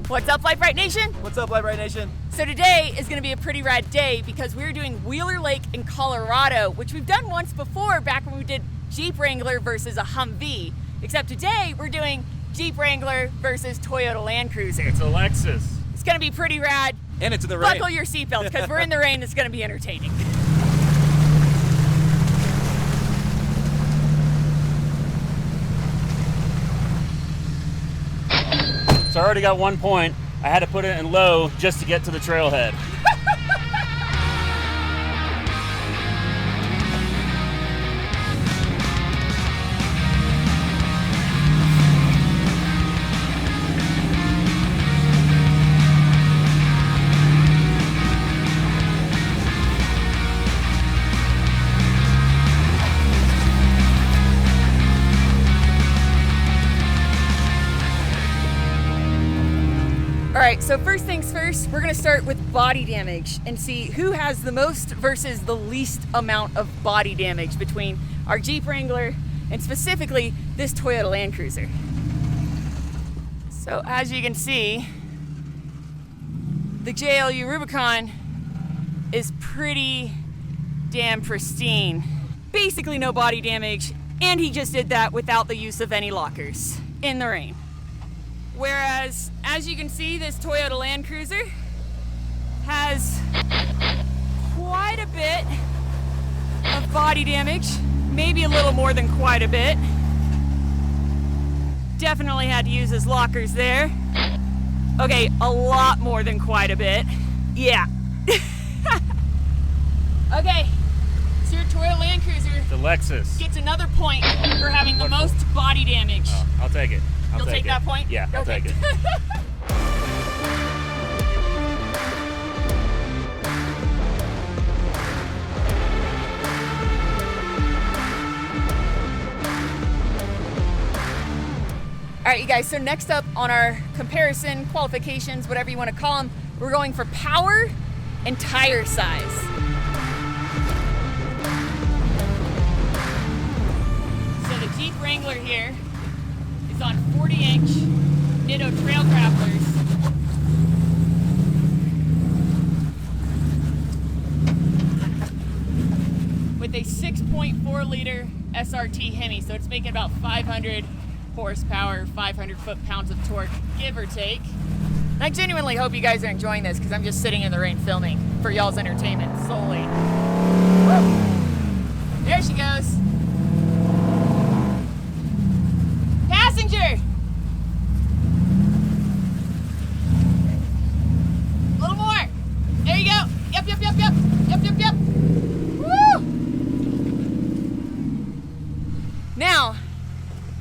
What's up, Brite Nation? What's up, Brite Nation? So today is going to be a pretty rad day because we're doing Wheeler Lake in Colorado, which we've done once before back when we did Jeep Wrangler versus a Humvee. Except today we're doing Jeep Wrangler versus Toyota Land Cruiser. It's a Lexus. It's going to be pretty rad. And it's in the rain. Buckle your seatbelts because we're in the rain. It's going to be entertaining. So I already got 1 point. I had to put it in low just to get to the trailhead. All right, so first things first, we're gonna start with body damage and see who has the most versus the least amount of body damage between our Jeep Wrangler and specifically this Toyota Land Cruiser. So as you can see, the JLU Rubicon is pretty damn pristine. Basically no body damage, and he just did that without the use of any lockers in the rain. Whereas, as you can see, this Toyota Land Cruiser has quite a bit of body damage, maybe a little more than quite a bit. Definitely had to use his lockers there. Okay, a lot more than quite a bit. Yeah. Okay, so your Toyota Land Cruiser, The Lexus. gets another point for having the most body damage. Oh, I'll take it. You'll take that point? Yeah, I'll Okay. take it. All right, you guys, so next up on our comparison, qualifications, whatever you want to call them, we're going for power and tire size. So the Jeep Wrangler here is on 40-inch Nitto Trail Grapplers. With a 6.4 liter SRT Hemi, so it's making about 500 horsepower, 500 foot-pounds of torque, give or take. And I genuinely hope you guys are enjoying this because I'm just sitting in the rain filming for y'all's entertainment solely. Woo! There she goes. Passenger! A little more. There you go. Yep, yep, yep, yep. Yep, yep, yep. Woo! Now,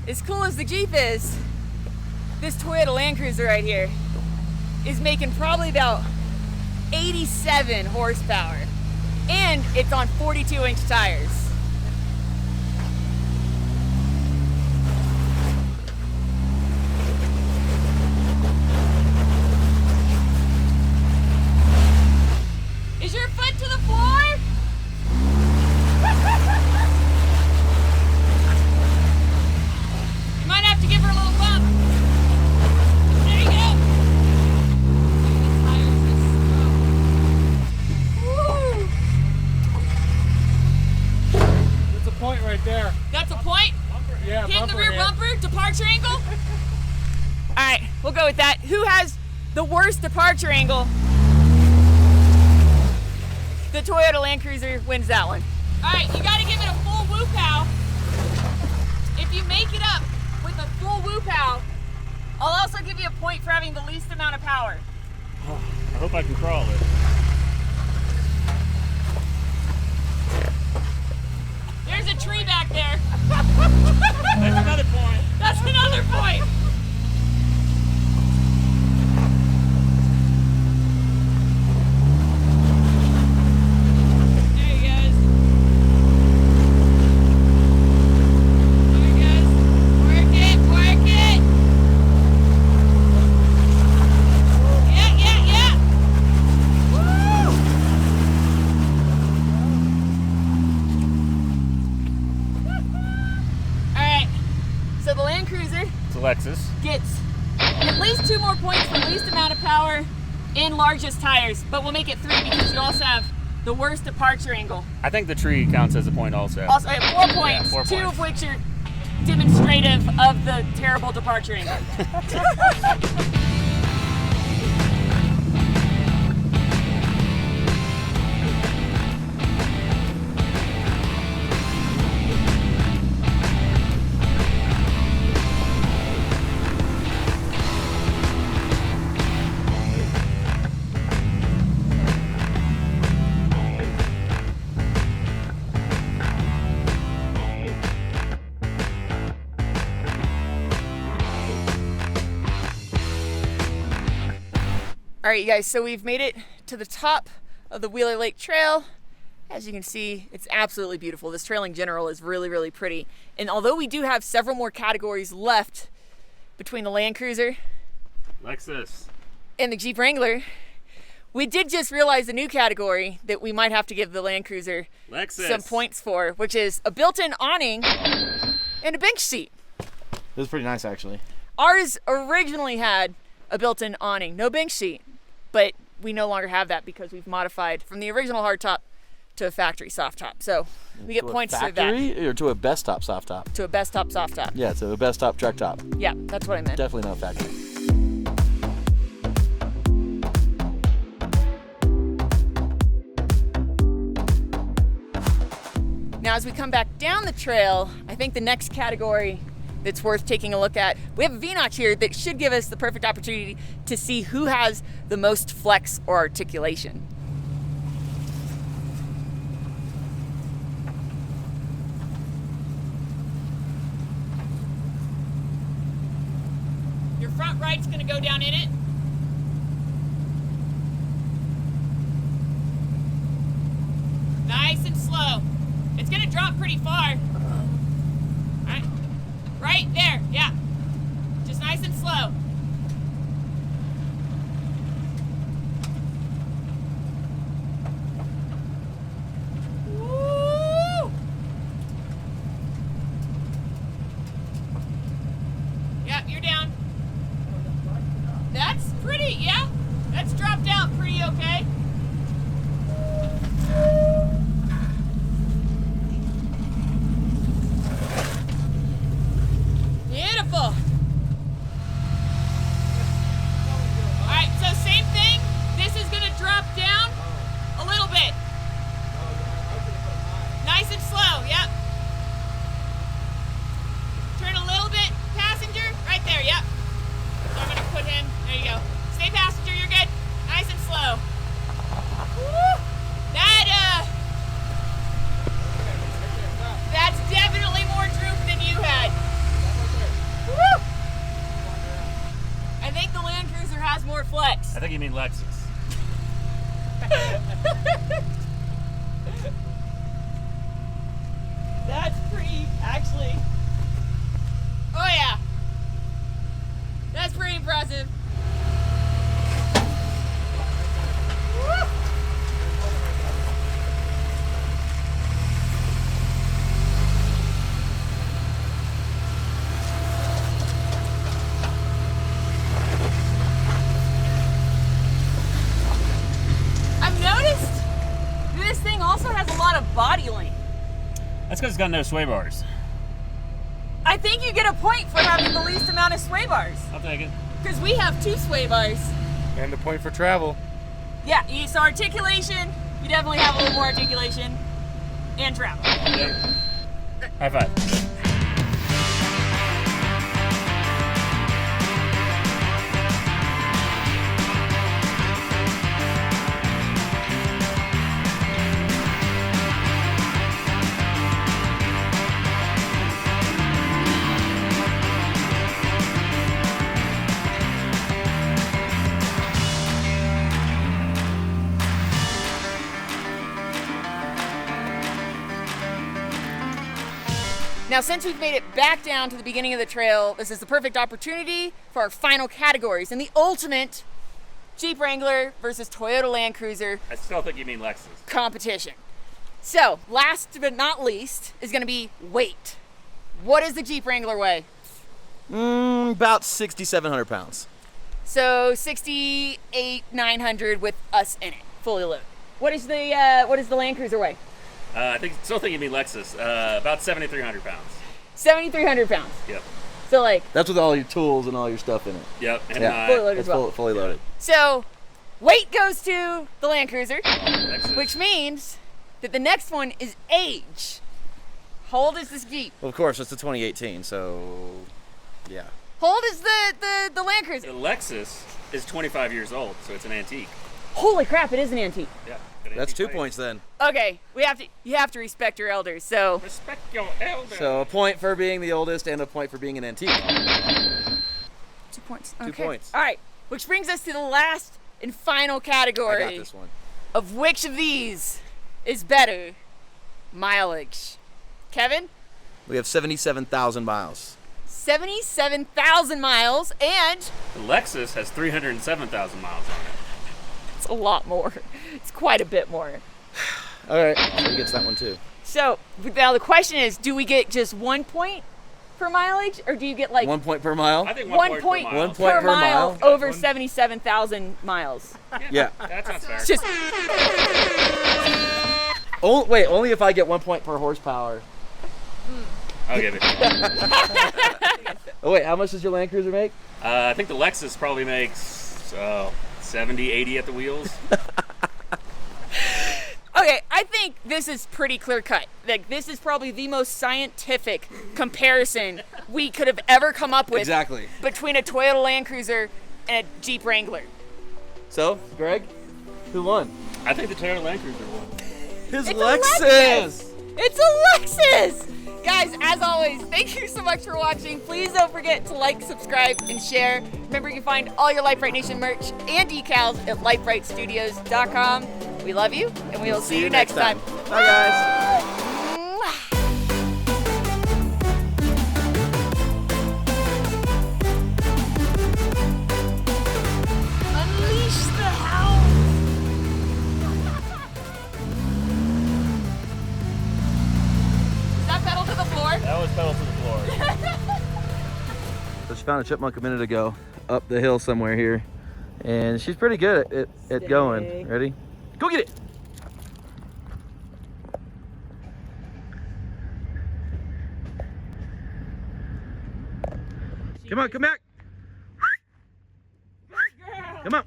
as cool as the Jeep is, this Toyota Land Cruiser right here is making probably about 87 horsepower. And it's on 42-inch tires. Is your foot to the floor? You might have to give her a little bump. There you go. Woo. That's a point right there. That's a point? Yeah, Hitting the bumper rear hit. bumper, departure angle? All right, we'll go with that. Who has the worst departure angle? The Toyota Land Cruiser wins that one. All right, you gotta give it a full woo-pow. If you make it up with a full woo-pow, I'll also give you a point for having the least amount of power. Oh, I hope I can crawl it. There's a tree back there. That's another point. That's another point. There he goes. There he goes. Work it, work it. Yeah, yeah, yeah. Woo! All right. So the Land Cruiser It's a Lexus. gets at least 2 more points for least amount of power and largest tires, but we'll make it 3 because you also have the worst departure angle. I think the tree counts as a point also. Also, I have 4 points, Yeah, 4 2 points. of which are demonstrative of the terrible departure angle. All right, you guys, so we've made it to the top of the Wheeler Lake Trail. As you can see, it's absolutely beautiful. This trail in general is really, really pretty. And although we do have several more categories left between the Land Cruiser Lexus. and the Jeep Wrangler, we did just realize a new category that we might have to give the Land Cruiser Lexus. some points for, which is a built-in awning and a bench seat. It was pretty nice, actually. Ours originally had a built-in awning, no bench seat, but we no longer have that because we've modified from the original hardtop to a factory soft top. So we get points for that. Factory or to a best top soft top? To a best top soft top. Yeah, to a best top truck top. Yeah, that's what I meant. Definitely not factory. Now, as we come back down the trail, I think the next category that's worth taking a look at, we have a V-notch here that should give us the perfect opportunity to see who has the most flex or articulation. Your front right's gonna go down in it. Nice and slow. It's gonna drop pretty far. Alright. Right there, yeah. Just nice and slow. Woo! Yeah, you're down. That's pretty, yeah. That's dropped out pretty okay. Beautiful. All right, so same thing. This is gonna drop down a little bit. Nice and slow, yep. Turn a little bit, passenger, right there, yep. So I'm gonna put in, there you go. Stay passenger, you're good. Nice and slow. Woo! That's definitely more droop than you had. Woo! I think the Land Cruiser has more flex. I think you mean Lexus. That's pretty, actually. Oh yeah. That's pretty impressive. Woo! I've noticed this thing also has a lot of body length. That's because it's got no sway bars. I think you get a point for having the least amount of sway bars. I'll take it. Because we have 2 sway bars. And the point for travel. Yeah, so articulation, you definitely have a little more articulation. And travel. Yep. High five. Now, since we've made it back down to the beginning of the trail, this is the perfect opportunity for our final categories and the ultimate Jeep Wrangler versus Toyota Land Cruiser I still think you mean Lexus. competition. So, last but not least is going to be weight. What does the Jeep Wrangler weigh? About 6,700 pounds. So 68,900 with us in it, fully loaded. What is the Land Cruiser weigh? I still think you mean Lexus. About 7,300 pounds. 7,300 pounds. Yep. So like. That's with all your tools and all your stuff in it. Yep. And Yeah. Fully loaded It's as well. fully loaded. So weight goes to the Land Cruiser, Lexus. which means that the next one is age. How old is this Jeep? Well, of course, it's a 2018, so yeah. How old is the Land Cruiser? The Lexus is 25 years old, so it's an antique. Holy crap, it is an antique. Yeah. That's 2 points then. Okay, you have to respect your elders, so. Respect your elders. So a point for being the oldest and a point for being an antique. 2 points. 2 Okay. points. All right, which brings us to the last and final I category got this one. of which of these is better mileage. Kevin, We have 77,000 miles. 77,000 miles, and The Lexus has 307,000 miles on it. it's a lot more. It's quite a bit more. All right, so he gets that one too. So now the question is, do we get just 1 point for mileage, or do you get like 1 point per mile. I think 1 point, per mile. 1 point per per mile mile. over 77,000 miles? Yeah. That sounds fair. It's just Wait, only if I get 1 point per horsepower. I'll give it. Oh wait, how much does your Land Cruiser make? I think the Lexus probably makes 70, 80 at the wheels. okay. I think this is pretty clear cut. Like this is probably the most scientific comparison we could have ever come up with Exactly. between a Toyota Land Cruiser and a Jeep Wrangler. So, Greg, who won? I think the Toyota Land Cruiser won. His It's Lexus. a Lexus! It's a Lexus! Guys, as always, thank you so much for watching. Please don't forget to like, subscribe, and share. Remember, you can find all your Lite Brite Nation merch and decals at litebritstudios.com. We love you, and we will see you next time. Bye, guys. Unleash the hound! Is that pedal to the floor? That was pedal to the floor. So she found a chipmunk a minute ago up the hill somewhere here, and she's pretty good at going. Ready? Go get it. Come on, come back. Come on.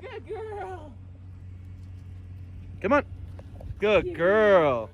Good girl! Come on. Good girl.